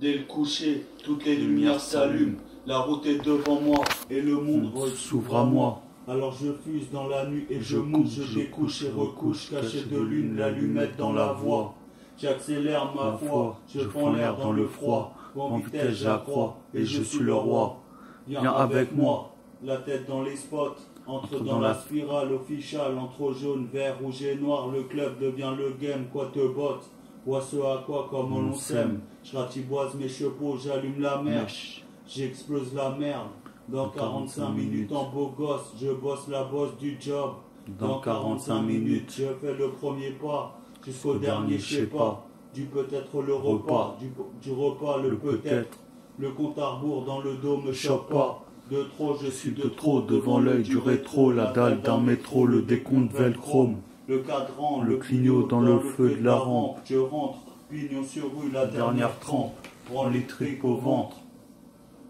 Dès le coucher, toutes les lumières s'allument. La route est devant moi et le monde s'ouvre à moi. Alors je fuse dans la nuit et je mouche, je découche et recouche, caché de lune, l'allumette dans la voie. J'accélère ma foi, je prends l'air dans le froid, en vitesse j'accrois et je suis le roi. Viens avec moi, la tête dans les spots, entre dans la spirale officiale, entre jaune, vert, rouge et noir, le club devient le game, quoi te botte. Vois ce à quoi comme on s'aime, je ratiboise mes chevaux, j'allume la mèche, j'explose la merde. Dans 45 minutes en beau gosse, je bosse la bosse du job. Dans 45 minutes, je fais le premier pas, jusqu'au dernier je sais pas. Du peut-être le repas, du repas le peut-être. Le compte à rebours dans le dos me choque pas. De trop, je suis de trop, devant l'œil du rétro, la dalle d'un métro, le décompte velchrome. Le cadran, le clignot dans le feu de la rampe. Je rentre, pignon sur rue, la dernière trempe. Prends les tripes au ventre.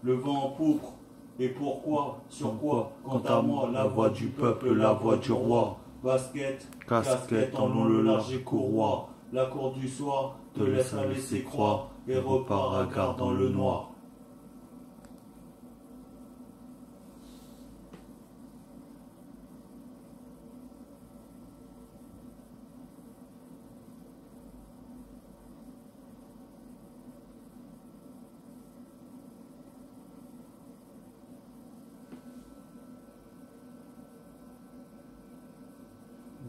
Le vent en poutre. Et pourquoi, sur quoi, quant à moi, la voix du peuple, la voix du roi. Basket, casquette en long, le large et courroie. La cour du soir te laisse aller ses croix et repart à gare dans le noir.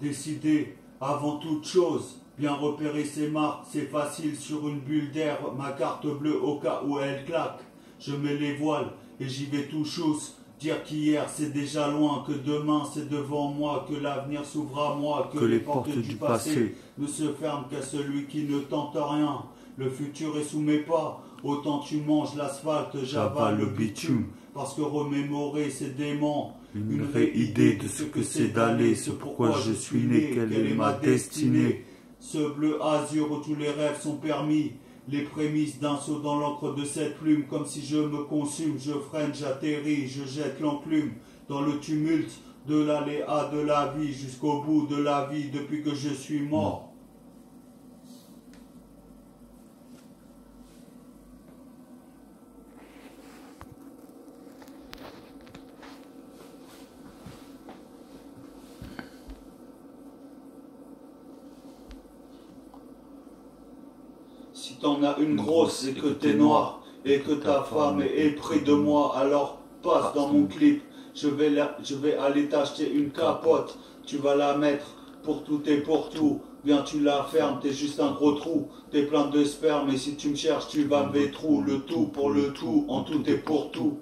Décider avant toute chose, bien repérer ses marques, c'est facile sur une bulle d'air, ma carte bleue au cas où elle claque. Je mets les voiles et j'y vais tout chousse, dire qu'hier c'est déjà loin, que demain c'est devant moi, que l'avenir s'ouvre à moi, que les portes du passé ne se ferment qu'à celui qui ne tente rien. Le futur est sous mes pas, autant tu manges l'asphalte, j'avale le bitume, parce que remémorer c'est dément. Une vraie idée de ce que c'est d'aller, ce pourquoi je suis né, quelle est ma destinée. Ce bleu azur où tous les rêves sont permis, les prémices d'un saut dans l'encre de cette plume, comme si je me consume, je freine, j'atterris, je jette l'enclume dans le tumulte de l'aléa de la vie, jusqu'au bout de la vie, depuis que je suis mort. Si t'en as une grosse et que t'es noir, et que ta femme est épris de moi, alors passe dans mon clip, je vais aller t'acheter une capote, tu vas la mettre pour tout et pour tout, bien tu la fermes, t'es juste un gros trou, t'es plein de sperme, et si tu me cherches tu vas me trou, le tout pour le tout, en tout et pour tout.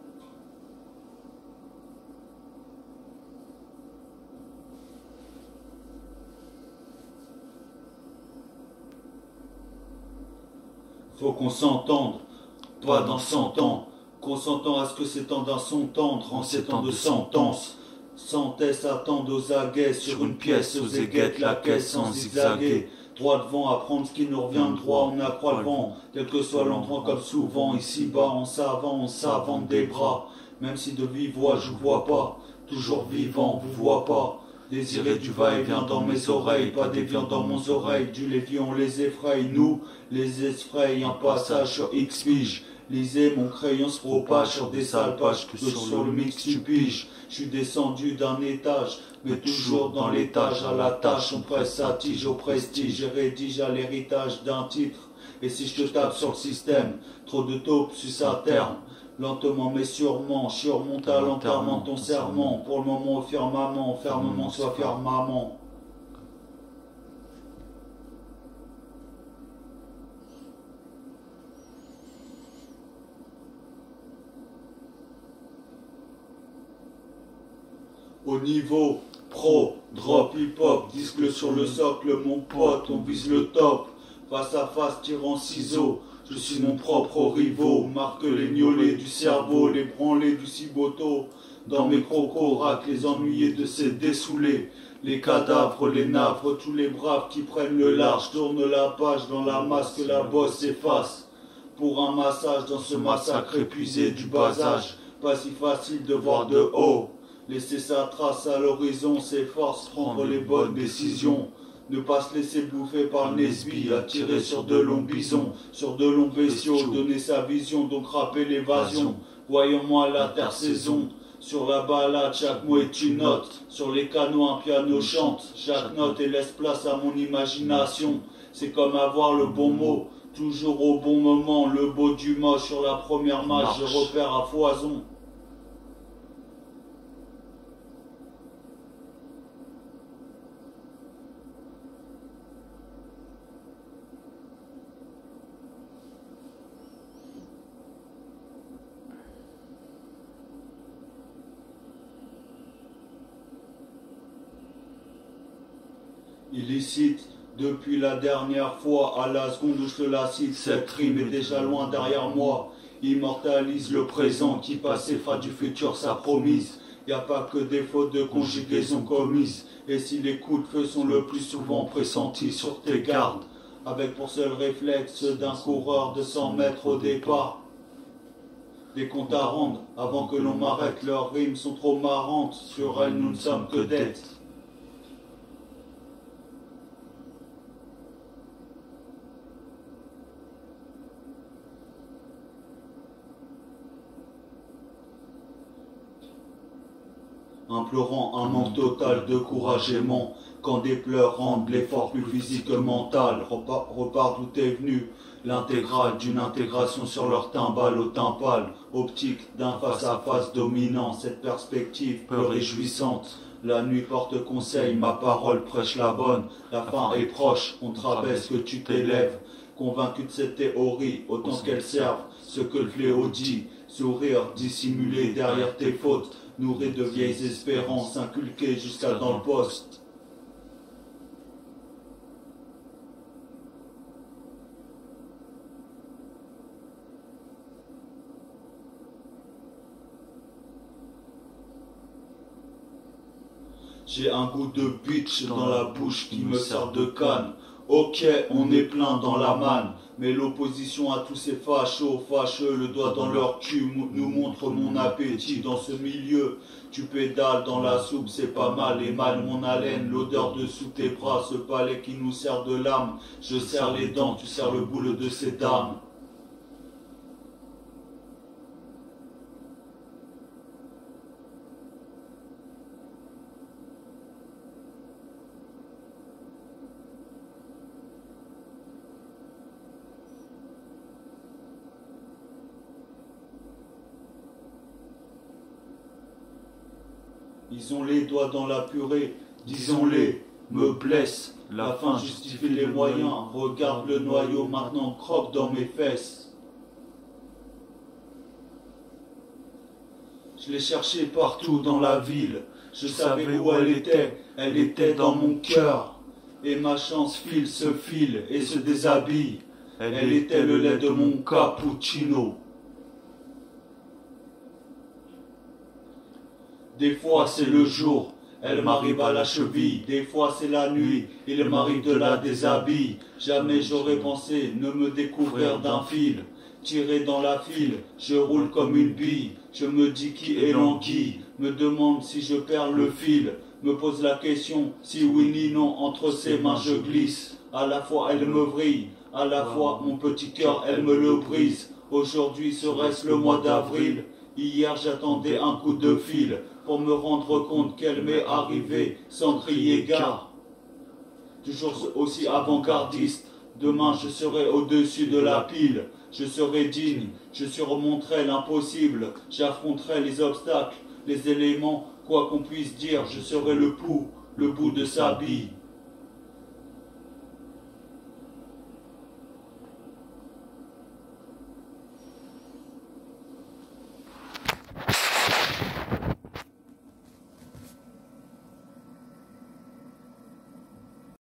Faut qu'on s'entende, pas dans 100 ans, consentant à ce que ces temps d'un son tendre en ces temps de sentence. Sentence attendent aux aguets sur une pièce, aux aiguettes, la caisse sans zigzaguer. Droit devant, à prendre ce qui nous revient de droit, on accroît le vent, quel que soit l'endroit comme souvent, ici-bas, on s'avance des bras, même si de vive voix je vois pas, toujours vivant, vous vois pas. Désirer du va-et-vient dans mes oreilles, pas des viandes dans mon oreille, du lévi on les effraie, nous les effraie, un passage sur X pige. Lisez, mon crayon se propage sur des sales pages que sur le mix tu piges. Je suis descendu d'un étage, mais toujours dans l'étage, à la tâche, on presse sa tige au prestige, et rédige à l'héritage d'un titre. Et si je te tape sur le système, trop de taupes suce à terme. Lentement mais sûrement, surmonte à l'enterrement ton serment. Pour le moment au firmament, fermement soit fermement. Au niveau pro, drop hip-hop, disque sur le socle, mon pote, on vise le top. Face à face, tirant ciseaux. Je suis mon propre rivaux, marque les gnolets du cerveau, les branlés du ciboto. Dans mes crocos, raque les ennuyés de ces dessoulés. Les cadavres, les navres, tous les braves qui prennent le large, tournent la page dans la masse que la bosse s'efface. Pour un massage dans ce massacre épuisé du bas âge, pas si facile de voir de haut. Laisser sa trace à l'horizon, s'efforce, prendre les bonnes décisions. Ne pas se laisser bouffer par le Nesby, attirer sur de longs bisons, sur de longs bestiaux, donner sa vision, donc rapper l'évasion. Voyons-moi l'intersaison. Sur la balade, chaque mot est une note. Sur les canaux, un piano chante. Chaque note et laisse place à mon imagination. C'est comme avoir le bon mot, toujours au bon moment. Le beau du moche sur la première marche, je repère à foison. Illicite, depuis la dernière fois, à la seconde où je te la cite, cette rime est déjà loin derrière moi. Immortalise le présent, qui passe et fera du futur sa promise. Y a pas que des fautes de conjugaison commises. Et si les coups de feu sont le plus souvent pressentis sur tes gardes, avec pour seul réflexe d'un coureur de 100 mètres au départ. Des comptes à rendre avant que l'on m'arrête, leurs rimes sont trop marrantes, sur elles nous ne sommes que dettes. Implorant un manque total de courage aimant, quand des pleurs rendent l'effort plus physique que mental. Repart d'où t'es venu, l'intégrale d'une intégration sur leur timbale au timpale, optique d'un face-à-face dominant, cette perspective peu réjouissante. La nuit porte conseil, ma parole prêche la bonne, la fin est proche, on te rabaisse que tu t'élèves. Convaincu de cette théorie, autant qu'elle serve ce que le fléau dit, sourire dissimulé derrière tes fautes, nourri de vieilles espérances inculquées jusqu'à dans le poste. J'ai un goût de bitch dans la bouche qui me sert de canne. Ok, on est plein dans la manne, mais l'opposition à tous ces fachos, fâcheux, le doigt dans leur cul nous montre mon appétit dans ce milieu. Tu pédales dans la soupe, c'est pas mal, et mal mon haleine, l'odeur de sous tes bras, ce palais qui nous sert de lame. Je serre les dents, tu serres le boule de ces dames. Ils ont les doigts dans la purée, disons-les, me blesse. La fin justifie les moyens, regarde le noyau maintenant croque dans mes fesses. Je l'ai cherchée partout dans la ville, je savais où elle était dans mon cœur. Et ma chance se file et se déshabille, elle était le lait de mon cappuccino. Des fois c'est le jour, elle m'arrive à la cheville. Des fois c'est la nuit, il m'arrive de la déshabille. Jamais j'aurais pensé ne me découvrir d'un fil. Tiré dans la file, je roule comme une bille. Je me dis qui est l'anguille, me demande si je perds le fil. Me pose la question, si oui ni non, entre ses mains je glisse. À la fois elle me vrille, à la fois mon petit cœur elle me le brise. Aujourd'hui serait-ce le mois d'avril. Hier j'attendais un coup de fil pour me rendre compte qu'elle m'est arrivée sans crier gare. Toujours aussi avant-gardiste, demain je serai au-dessus de la pile. Je serai digne, je surmonterai l'impossible, j'affronterai les obstacles, les éléments, quoi qu'on puisse dire, je serai le bout de sa bille.